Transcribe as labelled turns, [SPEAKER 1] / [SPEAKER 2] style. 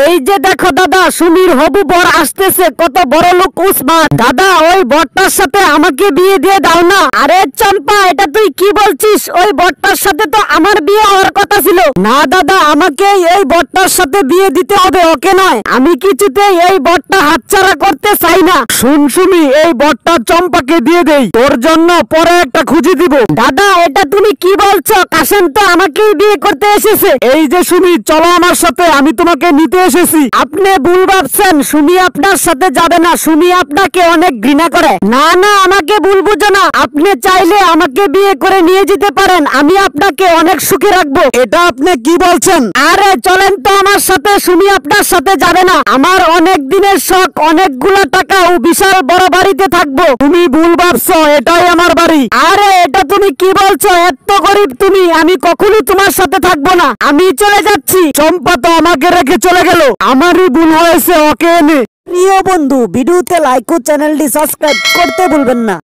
[SPEAKER 1] এই যে দেখো দাদা, সুমির হবু বর আসতেছে। কত বড় লোক উসমান। দাদা, ওই বরটার সাথে আমাকে বিয়ে দিয়ে দাও না। আরে চম্পা, এটা তুই কি বলছিস? ওই বরটার সাথে তো আমার বিয়ে হওয়ার কথা ছিল। না দাদা, আমাকে এই বরটার সাথে বিয়ে দিতে হবে, ওকে নয়। আমি কিছুতেই এই বরটা হাতছাড়া করতে চাই না। শুন সুমি, এই বরটা চম্পাকে দিয়ে দেই, তোর জন্য পরে একটা খুঁজে দিব। দাদা, এটা তুমি কি বলছো? কাশেম তো আমাকেই বিয়ে করতে এসেছে। এই যে সুমি, চলো আমার সাথে, আমি তোমাকে নিতে এসেছি। আপনি ভুল ভাবছেন, সুমি আপনার সাথে যাবে না। সুমি আপনাকে অনেক ঘৃণা করে। না না, আমাকে ভুল বুঝো না। আপনি চাইলে আমাকে বিয়ে করে নিয়ে যেতে পারেন, আমি আপনাকে অনেক সুখে রাখবো। এটা আপনি কি বলছেন? আরে চলেন তো আমার সাথে। সুমি আপনার সাথে যাবে না। আমার অনেক দিনের শখ, অনেকগুলো টাকা ও বিশাল বড় বাড়িতে থাকবো। তুমি ভুল ভাবছো, এটাই আমার বাড়ি। আরে এটা তুমি কি বলছো? এত গরিব তুমি, আমি কখনোই তোমার সাথে থাকবো না। আমি চলে যাচ্ছি। চম্পা তো আমাকে রেখে চলে গেল। আমারই ভুল হয়েছে, ওকে এনে। প্রিয় বন্ধু, ভিডিওতে লাইক ও চ্যানেলটি সাবস্ক্রাইব করতে ভুলবেন না।